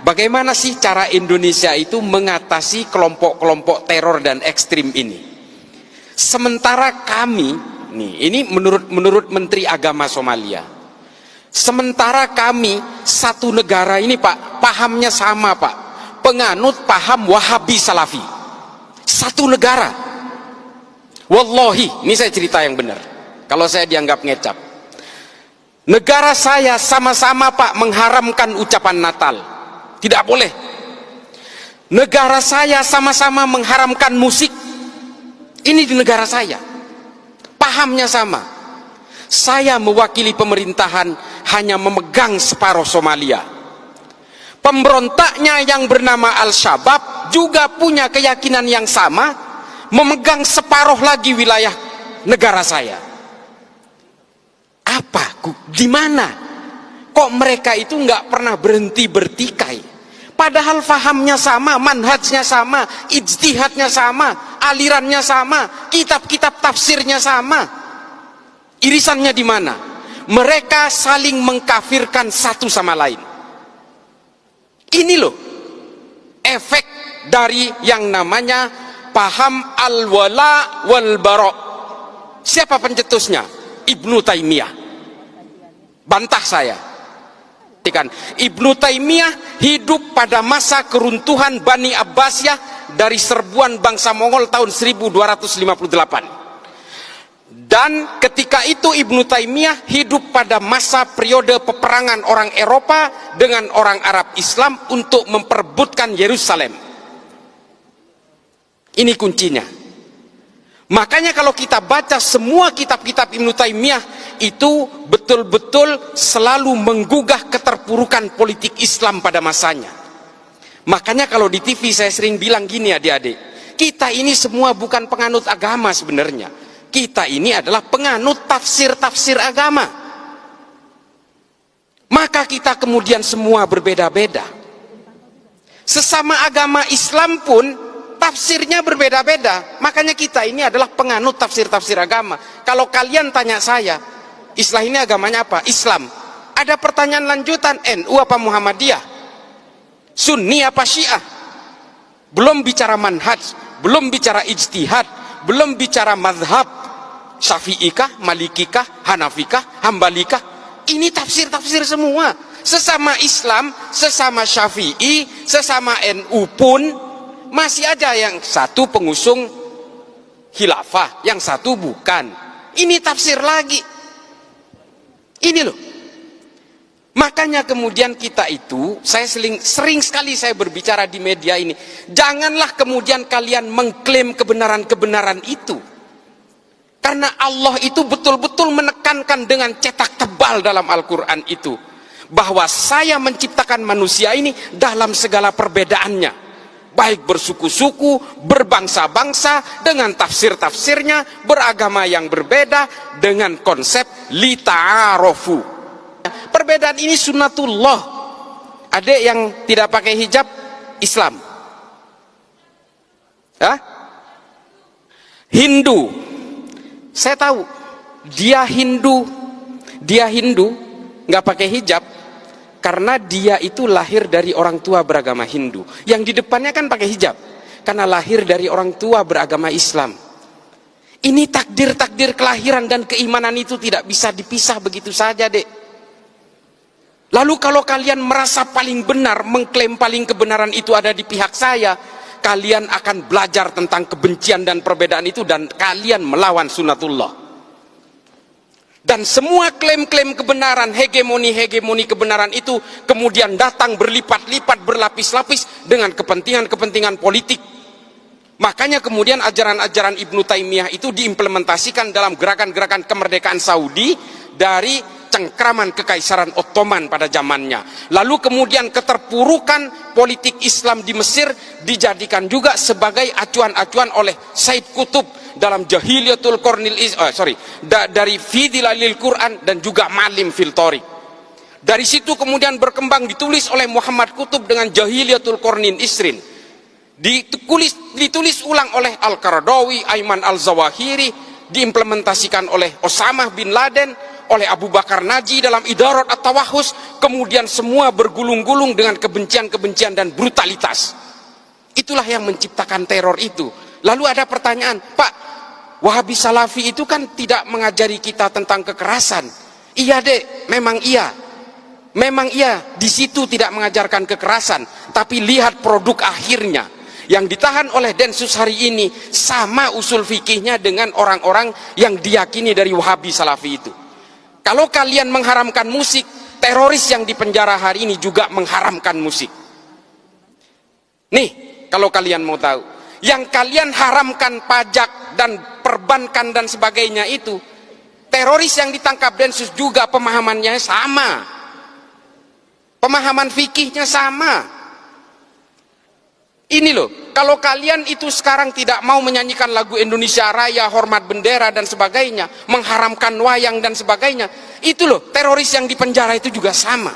bagaimana sih cara Indonesia itu mengatasi kelompok-kelompok teror dan ekstrim ini? Sementara kami, ini menurut Menteri Agama Somalia, sementara kami satu negara ini Pak, pahamnya sama Pak, penganut paham Wahabi Salafi, satu negara. Wallahi, ini saya cerita yang benar, kalau saya dianggap ngecap. Negara saya sama-sama Pak mengharamkan ucapan Natal, tidak boleh. Negara saya sama-sama mengharamkan musik, ini di negara saya, pahamnya sama. Saya mewakili pemerintahan hanya memegang separuh Somalia. Pemberontaknya yang bernama Al-Shabaab juga punya keyakinan yang sama, memegang separuh lagi wilayah negara saya. Di mana? Kok mereka itu nggak pernah berhenti bertikai? Padahal fahamnya sama, manhajnya sama, ijtihadnya sama, alirannya sama, kitab-kitab tafsirnya sama. Irisannya di mana? Mereka saling mengkafirkan satu sama lain. Ini loh efek dari yang namanya paham al-wala wal bara. Siapa pencetusnya? Ibnu Taimiyah. Bantah saya. Ibnu Taimiyah hidup pada masa keruntuhan Bani Abbasiyah dari serbuan bangsa Mongol tahun 1258. Dan ketika itu Ibnu Taimiyah hidup pada masa periode peperangan orang Eropa dengan orang Arab Islam untuk memperebutkan Yerusalem. Ini kuncinya. Makanya kalau kita baca semua kitab-kitab Ibnu Taimiyah itu betul-betul selalu menggugah keterpurukan politik Islam pada masanya. Makanya kalau di TV saya sering bilang gini adik-adik, kita ini semua bukan penganut agama sebenarnya. Kita ini adalah penganut tafsir-tafsir agama. Maka kita kemudian semua berbeda-beda. Sesama agama Islam pun tafsirnya berbeda-beda. Makanya kita ini adalah penganut tafsir-tafsir agama. Kalau kalian tanya saya, Islam ini agamanya apa? Islam. Ada pertanyaan lanjutan, NU apa Muhammadiyah? Sunni apa Syiah? Belum bicara manhaj, belum bicara ijtihad, belum bicara mazhab. Syafi'ikah, Malikikah, Hanafikah, Hambalikah? Ini tafsir-tafsir semua. Sesama Islam, sesama Syafi'i, sesama NU pun masih aja yang satu pengusung khilafah, yang satu bukan. Ini tafsir lagi. Ini loh. Makanya kemudian kita itu, saya sering sekali saya berbicara di media ini, janganlah kemudian kalian mengklaim kebenaran-kebenaran itu. Karena Allah itu betul-betul menekankan dengan cetak tebal dalam Al-Quran itu, bahwa saya menciptakan manusia ini dalam segala perbedaannya, baik bersuku-suku, berbangsa-bangsa, dengan tafsir-tafsirnya, beragama yang berbeda, dengan konsep li ta'arofu. Perbedaan ini sunnatullah. Adik yang tidak pakai hijab, Islam. Hindu, saya tahu dia Hindu nggak pakai hijab karena dia itu lahir dari orang tua beragama Hindu. Yang di depannya kan pakai hijab karena lahir dari orang tua beragama Islam. Ini takdir kelahiran dan keimanan itu tidak bisa dipisah begitu saja, Dek. Lalu kalau kalian merasa paling benar, mengklaim paling kebenaran itu ada di pihak saya, kalian akan belajar tentang kebencian dan perbedaan itu, dan kalian melawan sunnatullah. Dan semua klaim-klaim kebenaran, hegemoni kebenaran itu kemudian datang berlipat-lipat, berlapis-lapis dengan kepentingan-kepentingan politik. Makanya kemudian ajaran-ajaran Ibnu Taimiyah itu diimplementasikan dalam gerakan-gerakan kemerdekaan Saudi dari cengkraman Kekaisaran Ottoman pada zamannya. Lalu kemudian keterpurukan politik Islam di Mesir dijadikan juga sebagai acuan-acuan oleh Said Qutb dalam Jahiliyatul Qarnil dari Fidilalil Quran dan juga Malim fil Tariq. Dari situ kemudian berkembang, ditulis oleh Muhammad Qutb dengan Jahiliyatul Qarnin Isrin. Ditulis ulang oleh Al-Qaradawi, Ayman Al-Zawahiri, diimplementasikan oleh Osama bin Laden, oleh Abu Bakar Naji dalam Idarat At-Tawahus, kemudian semua bergulung-gulung dengan kebencian-kebencian dan brutalitas. Itulah yang menciptakan teror itu. Lalu ada pertanyaan, Pak, Wahabi Salafi itu kan tidak mengajari kita tentang kekerasan. Iya dek, memang iya. Memang iya, di situ tidak mengajarkan kekerasan, tapi lihat produk akhirnya. Yang ditahan oleh Densus hari ini sama usul fikihnya dengan orang-orang yang diyakini dari Wahabi Salafi itu. Kalau kalian mengharamkan musik, teroris yang dipenjara hari ini juga mengharamkan musik. Nih, kalau kalian mau tahu, yang kalian haramkan pajak dan perbankan dan sebagainya itu, teroris yang ditangkap Densus juga pemahamannya sama. Pemahaman fikihnya sama. Ini loh, kalau kalian itu sekarang tidak mau menyanyikan lagu Indonesia Raya, hormat bendera dan sebagainya, mengharamkan wayang dan sebagainya, itu loh, teroris yang dipenjara itu juga sama.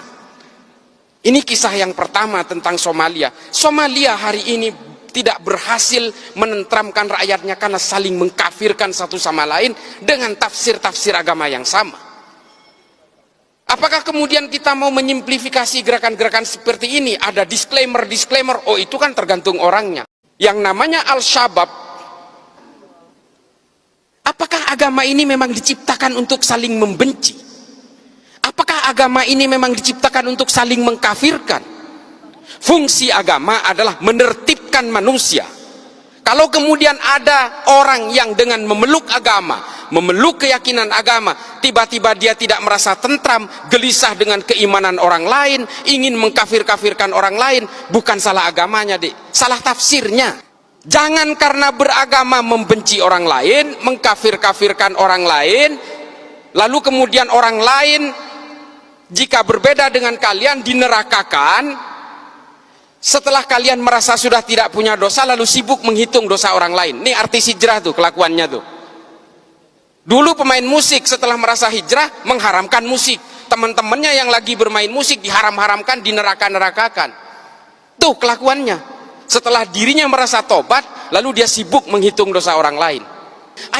Ini kisah yang pertama tentang Somalia. Somalia hari ini tidak berhasil menenteramkan rakyatnya karena saling mengkafirkan satu sama lain dengan tafsir-tafsir agama yang sama. Apakah kemudian kita mau menyimplifikasi gerakan-gerakan seperti ini? Ada disclaimer, oh itu kan tergantung orangnya. Yang namanya Al-Shabaab, apakah agama ini memang diciptakan untuk saling membenci? Apakah agama ini memang diciptakan untuk saling mengkafirkan? Fungsi agama adalah menertibkan manusia. Kalau kemudian ada orang yang dengan memeluk agama, memeluk keyakinan agama, tiba-tiba dia tidak merasa tentram, gelisah dengan keimanan orang lain, ingin mengkafir-kafirkan orang lain, bukan salah agamanya, Dek, salah tafsirnya. Jangan karena beragama membenci orang lain, mengkafir-kafirkan orang lain, lalu kemudian orang lain jika berbeda dengan kalian dinerakakan. Setelah kalian merasa sudah tidak punya dosa, lalu sibuk menghitung dosa orang lain. Ini artis hijrah tuh, kelakuannya tuh. Dulu pemain musik setelah merasa hijrah, mengharamkan musik. Teman-temannya yang lagi bermain musik diharam-haramkan, dineraka-nerakakan. Tuh kelakuannya. Setelah dirinya merasa tobat, lalu dia sibuk menghitung dosa orang lain.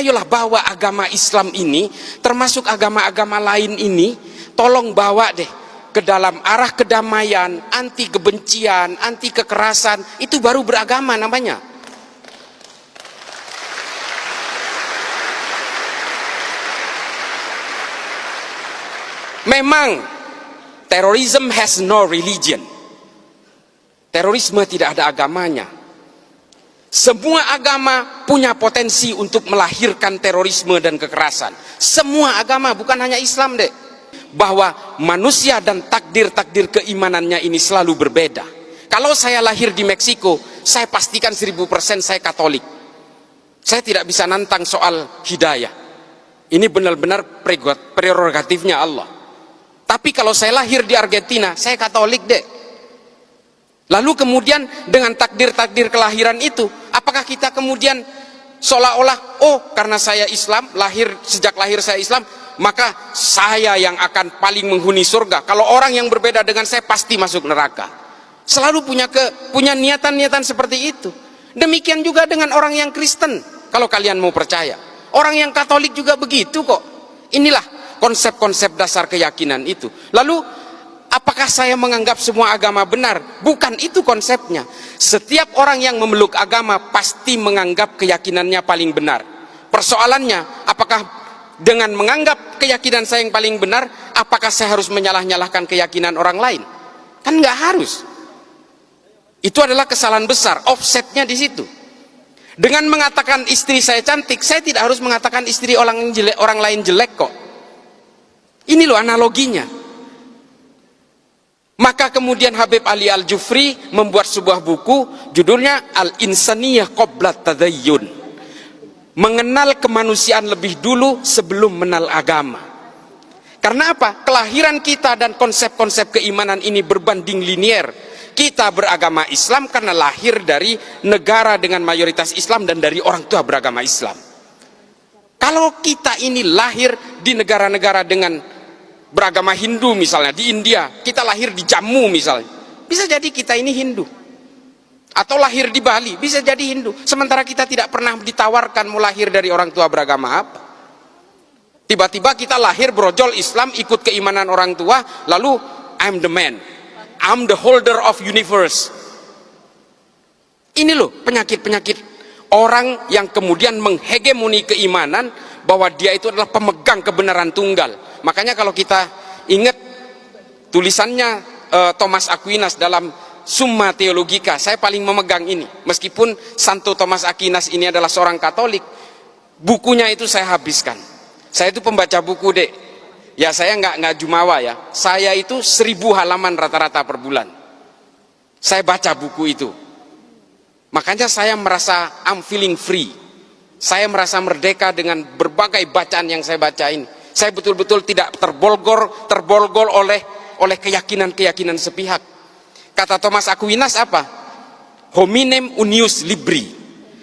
Ayolah bawa agama Islam ini, termasuk agama-agama lain ini, tolong bawa deh ke dalam arah kedamaian, anti kebencian, anti kekerasan. Itu baru beragama namanya. Memang terrorism has no religion. Terorisme tidak ada agamanya. Semua agama punya potensi untuk melahirkan terorisme dan kekerasan. Semua agama, bukan hanya Islam, Dek. Bahwa manusia dan takdir-takdir keimanannya ini selalu berbeda. Kalau saya lahir di Meksiko, saya pastikan 1000% saya Katolik. Saya tidak bisa nantang soal hidayah. Ini benar-benar prerogatifnya Allah. Tapi kalau saya lahir di Argentina, saya Katolik, Dek. Lalu kemudian dengan takdir-takdir kelahiran itu, apakah kita kemudian seolah-olah, oh karena saya Islam, sejak lahir saya Islam, maka saya yang akan paling menghuni surga. Kalau orang yang berbeda dengan saya pasti masuk neraka. Selalu punya niatan-niatan seperti itu. Demikian juga dengan orang yang Kristen, kalau kalian mau percaya. Orang yang Katolik juga begitu kok. Inilah konsep-konsep dasar keyakinan itu. Lalu apakah saya menganggap semua agama benar? Bukan itu konsepnya. Setiap orang yang memeluk agama pasti menganggap keyakinannya paling benar. Persoalannya, apakah dengan menganggap keyakinan saya yang paling benar, apakah saya harus menyalah-nyalahkan keyakinan orang lain? Kan nggak harus. Itu adalah kesalahan besar, offsetnya di situ. Dengan mengatakan istri saya cantik, saya tidak harus mengatakan istri orang lain jelek kok. Ini loh analoginya. Maka kemudian Habib Ali Al-Jufri membuat sebuah buku, judulnya Al-Insaniyah Qabla Tadayyun. Mengenal kemanusiaan lebih dulu sebelum mengenal agama. Karena apa? Kelahiran kita dan konsep-konsep keimanan ini berbanding linier. Kita beragama Islam karena lahir dari negara dengan mayoritas Islam dan dari orang tua beragama Islam. Kalau kita ini lahir di negara-negara dengan beragama Hindu misalnya, di India, kita lahir di Jammu misalnya, bisa jadi kita ini Hindu. Atau lahir di Bali, bisa jadi Hindu. Sementara kita tidak pernah ditawarkan mau lahir dari orang tua beragama apa. Tiba-tiba kita lahir brojol Islam, ikut keimanan orang tua, lalu I'm the man, I'm the holder of universe. Ini loh penyakit-penyakit orang yang kemudian menghegemoni keimanan bahwa dia itu adalah pemegang kebenaran tunggal. Makanya kalau kita ingat tulisannya Thomas Aquinas dalam Summa Theologica, saya paling memegang ini. Meskipun Santo Thomas Aquinas ini adalah seorang Katolik, bukunya itu saya habiskan. Saya itu pembaca buku, Dek. Ya, saya nggak jumawa ya. Saya itu 1000 halaman rata-rata per bulan. Saya baca buku itu. Makanya saya merasa I'm feeling free. Saya merasa merdeka dengan berbagai bacaan yang saya bacain. Saya betul-betul tidak terbolgol oleh keyakinan-keyakinan sepihak. Kata Thomas Aquinas apa? Hominem unius libri.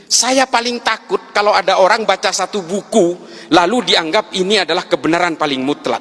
Saya paling takut kalau ada orang baca satu buku lalu dianggap ini adalah kebenaran paling mutlak.